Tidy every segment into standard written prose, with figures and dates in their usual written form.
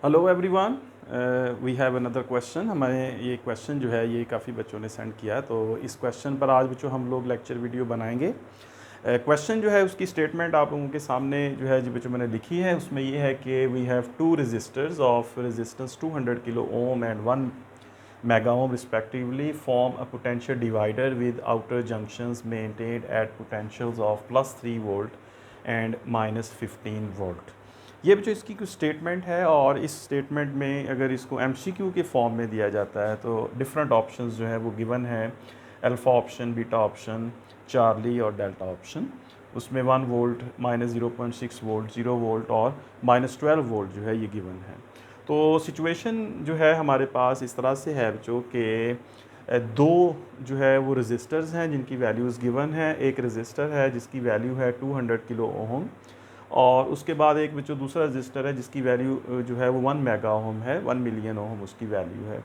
Hello everyone, we have another question. हमारे ये question जो है ये काफ़ी बच्चों ने सेंड किया है, तो इस क्वेश्चन पर आज बच्चों हम लोग लेक्चर वीडियो बनाएंगे। क्वेश्चन जो है उसकी स्टेटमेंट आप लोगों के सामने जो है जो बच्चों मैंने लिखी है उसमें ये है कि we have two resistors of resistance 200 kilo ohm and 1 mega ohm respectively form a potential divider with outer junctions maintained at potentials of +3 volt and -15 volt. ये जो इसकी कुछ स्टेटमेंट है, और इस स्टेटमेंट में अगर इसको एमसीक्यू के फॉर्म में दिया जाता है तो डिफरेंट ऑप्शंस जो है वो गिवन है। Alpha option, beta option, Charlie और डेल्टा ऑप्शन। उसमें 1 वोल्ट, -0.6 वोल्ट, 0 वोल्ट और -12 वोल्ट जो है ये गिवन है। तो सिचुएशन जो है हमारे पास इस तरह से है बच्चों के दो जो है वो रजिस्टर्स हैं जिनकी वैल्यूज़ गिवन है। एक रजिस्टर है जिसकी वैल्यू है 200 किलो ओम, और उसके बाद एक जो दूसरा रजिस्टर है जिसकी वैल्यू जो है वो 1 मेगा ओम है, 1 मिलियन ओम उसकी वैल्यू है।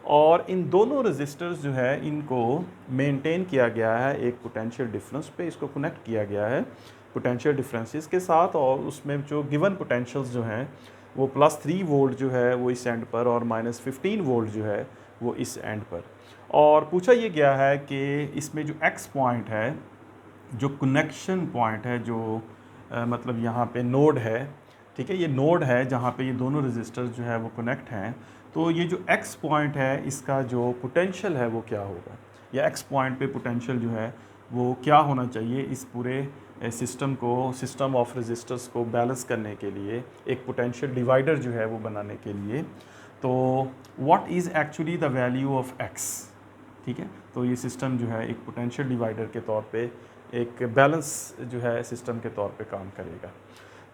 और इन दोनों रजिस्टर्स जो है इनको मेंटेन किया गया है एक पोटेंशियल डिफरेंस पे, इसको कनेक्ट किया गया है पोटेंशियल डिफरेंसेस के साथ, और उसमें जो गिवन पोटेंशियल्स जो हैं वो +3 वोल्ट जो है वो इस एंड पर और -15 वोल्ट जो है वो इस एंड पर। और पूछा ये गया है कि इसमें जो एक्स पॉइंट है, जो कनेक्शन पॉइंट है, जो मतलब यहाँ पे नोड है, ठीक है, ये नोड है जहाँ पे ये दोनों रजिस्टर्स जो है वो कनेक्ट हैं। तो ये जो एक्स पॉइंट है इसका जो पोटेंशियल है वो क्या होगा, या एक्स पॉइंट पे पोटेंशियल जो है वो क्या होना चाहिए इस पूरे सिस्टम ऑफ रजिस्टर्स को बैलेंस करने के लिए, एक पोटेंशियल डिवाइडर जो है वो बनाने के लिए। तो what is actually the value of x, ठीक है। तो ये सिस्टम जो है एक पोटेंशियल डिवाइडर के तौर पे, एक बैलेंस जो है सिस्टम के तौर पे काम करेगा।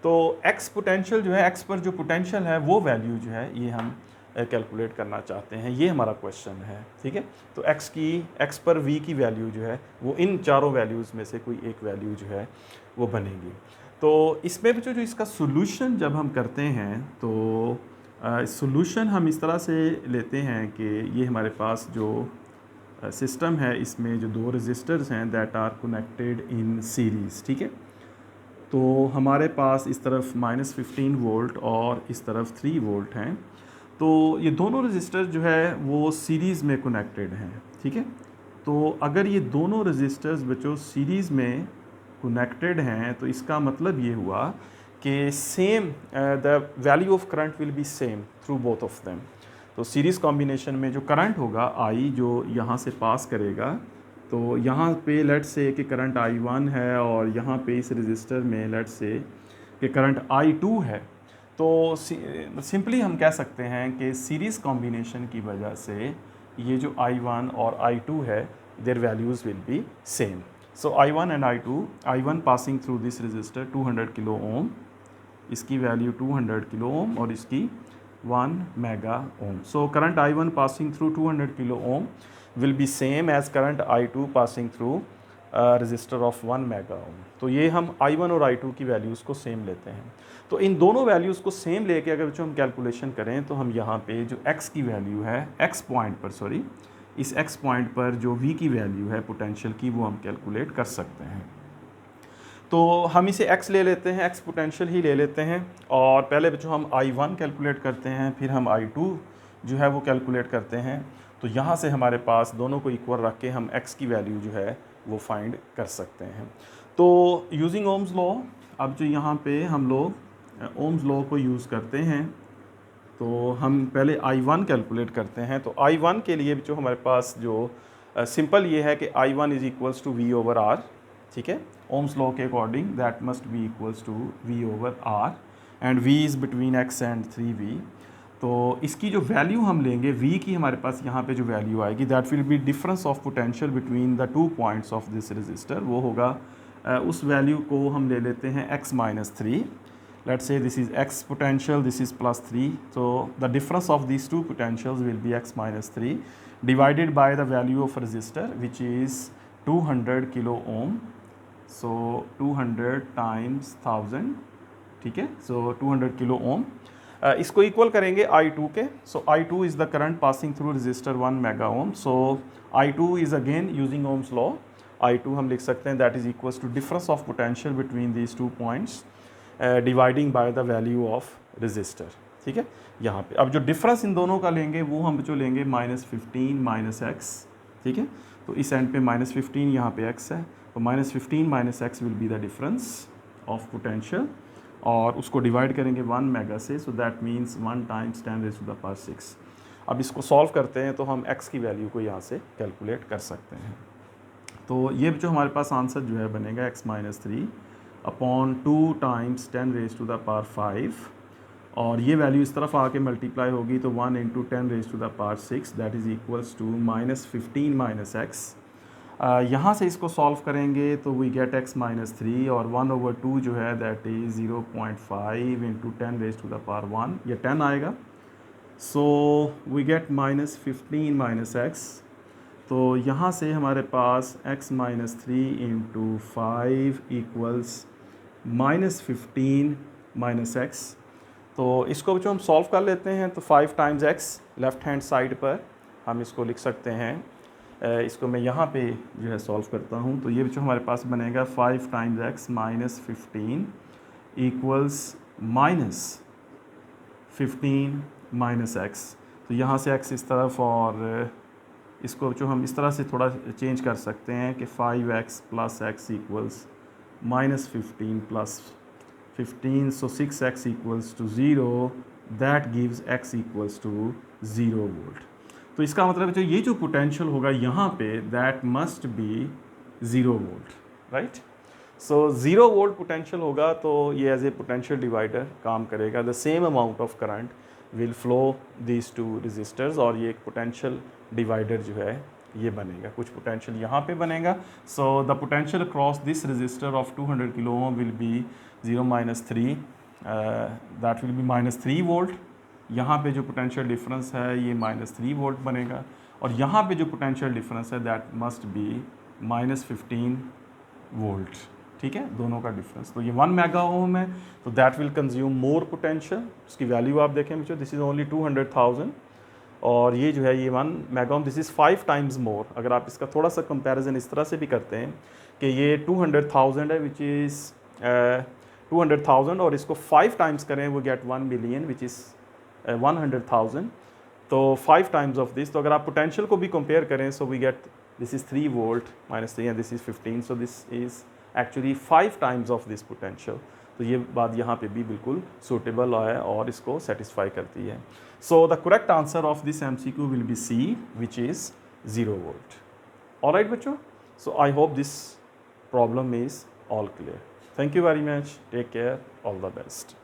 तो एक्स पोटेंशियल जो है, एक्स पर जो पोटेंशियल है वो वैल्यू जो है ये हम कैलकुलेट करना चाहते हैं, ये हमारा क्वेश्चन है, ठीक है। तो एक्स पर वी की वैल्यू जो है वो इन चारों वैल्यूज़ में से कोई एक वैल्यू जो है वो बनेगी। तो इसमें जो इसका सोल्यूशन जब हम करते हैं तो सोल्यूशन हम इस तरह से लेते हैं कि ये हमारे पास जो सिस्टम है इसमें जो दो रजिस्टर्स हैं that are connected in series, ठीक है। तो हमारे पास इस तरफ -15 वोल्ट और इस तरफ 3 वोल्ट हैं। तो ये दोनों रजिस्टर जो है वो सीरीज़ में कनेक्टेड हैं, ठीक है। तो अगर ये दोनों रजिस्टर्स बच्चों सीरीज़ में कनेक्टेड हैं तो इसका मतलब ये हुआ कि same the value of current will be same through both of them. तो सीरीज़ कॉम्बिनेशन में जो करंट होगा आई, जो यहाँ से पास करेगा, तो यहाँ पे लेट से कि करंट I1 है और यहाँ पे इस रजिस्टर में लेट से कि करंट I2 है। तो सिंपली हम कह सकते हैं कि सीरीज़ कॉम्बिनेशन की वजह से ये जो I1 और I2 है their values will be same. So I1 and I2, I1 passing through this resistor 200 kilo ohm, इसकी वैल्यू 200 किलो ओम और इसकी 1 mega ohm. So current I1 passing through 200 kilo ohm will be same as current I2 passing through resistor of 1 mega ohm। तो ये हम I1 और I2 की values को same लेते हैं। तो इन दोनों वैल्यूज़ को सेम लेके अगर जो हम कैलकुलेशन करें तो हम यहाँ पे जो x की वैल्यू है, x पॉइंट पर सॉरी, इस x पॉइंट पर जो v की वैल्यू है पोटेंशियल की, वो हम कैलकुलेट कर सकते हैं। तो हम इसे x ले लेते हैं, x पोटेंशियल ही ले लेते हैं, और पहले जो हम I1 कैलकुलेट करते हैं फिर हम I2 जो है वो कैलकुलेट करते हैं। तो यहाँ से हमारे पास दोनों को इक्वल रख के हम x की वैल्यू जो है वो फाइंड कर सकते हैं। तो यूजिंग ओम्स लॉ, अब जो यहाँ पे हम लोग ओम्स लॉ को यूज़ करते हैं, तो हम पहले I1 कैलकुलेट करते हैं। तो I1 के लिए जो हमारे पास जो सिंपल ये है कि I1 is equals to V/R, ठीक है। ओम्स लॉ के according that must be equals to V/R and V is between x and 3V। तो इसकी जो वैल्यू हम लेंगे V की, हमारे पास यहाँ पे जो वैल्यू आएगी that will be difference of potential between the 2 points of this register, वो होगा उस वैल्यू को हम ले लेते हैं x-3। Let's say this is x potential, this is +3, so the difference of these two potentials will be x-3 divided by the value of resistor which is 200 kilo ohm, so 200 times 1000, ठीक है। so 200 kilo ओम, इसको equal करेंगे I2 के। so I2 is the current passing through resistor 1 mega ohm, so I2 is again using Ohm's law, I2 हम लिख सकते हैं that is equals to difference of potential between these 2 points dividing by the value of resistor। ठीक है। यहाँ पे अब जो डिफरेंस इन दोनों का लेंगे वो हम जो लेंगे -15 माइनस एक्स, ठीक है। तो इस एंड पे -15, यहाँ पे x है, तो -15 minus x will be the difference of potential, और उसको डिवाइड करेंगे 1 मेगा से, सो दैट मीन्स 1 टाइम्स 10⁻⁶। अब इसको सॉल्व करते हैं तो हम x की वैल्यू को यहाँ से कैलकुलेट कर सकते हैं। तो ये जो हमारे पास आंसर जो है बनेगा x-3 अपॉन 2 टाइम्स 10⁻⁵, और ये वैल्यू इस तरफ आके मल्टीप्लाई होगी तो 1 into 10⁻⁶, that is equals to -15 minus x. यहाँ से इसको सॉल्व करेंगे तो वी गेट x-3, और 1/2 जो है दैट इज़ 0.5 इंटू 10⁻1, ये 10 आएगा। So we get -15 minus x. तो यहाँ से हमारे पास x-3 into 5 equals -15 minus x. तो इसको जो हम सॉल्व कर लेते हैं तो 5 times x left hand side पर हम इसको लिख सकते हैं। इसको मैं यहाँ पे जो है सॉल्व करता हूँ, तो ये जो हमारे पास बनेगा 5 times x -15 equals -15 minus x. तो यहाँ से x इस तरफ, और इसको जो हम इस तरह से थोड़ा चेंज कर सकते हैं कि 5x plus x equals -15 plus 15, so 6x equals to 0, that gives x equals to 0 volt। तो इसका मतलब है ये जो पोटेंशियल होगा यहाँ पे that must be 0 volt, right. So 0 volt potential होगा तो ये एज ए पोटेंशियल डिवाइडर काम करेगा। The same amount of current will flow these two resistors, और ये एक पोटेंशियल डिवाइडर जो है ये बनेगा। कुछ पोटेंशियल यहाँ पे बनेगा। So the potential across this register of 200 kilo ohm will be 0-3, that will be -3 volt. यहाँ पे जो पोटेंशियल डिफरेंस है ये -3 वोल्ट बनेगा, और यहाँ पे जो पोटेंशियल डिफरेंस है दैट मस्ट बी -15 वोल्ट, ठीक है, दोनों का डिफरेंस। तो ये 1 मेगा ओम है, तो that will consume more potential. उसकी वैल्यू आप देखें बच्चों, दिस इज़ ओनली 200,000, और ये जो है ये 1 mega Om, this is 5 times more. अगर आप इसका थोड़ा सा कंपैरिजन इस तरह से भी करते हैं कि ये 200,000 है विच इज़ 200,000, और इसको 5 टाइम्स करें वो गेट 1 मिलियन विच इज़ 100,000। तो 5 टाइम्स ऑफ दिस, तो अगर आप पोटेंशियल को भी कंपेयर करें so we get this is 3 volt -3 and this is 15, so this is actually 5 times of this potential. तो ये बात यहाँ पे भी बिल्कुल सूटेबल है और इसको सेटिस्फाई करती है। So the correct answer of this MCQ will be C, which is 0 volt. Alright बच्चों, so I hope this problem is all clear. Thank you very much. Take care. All the best.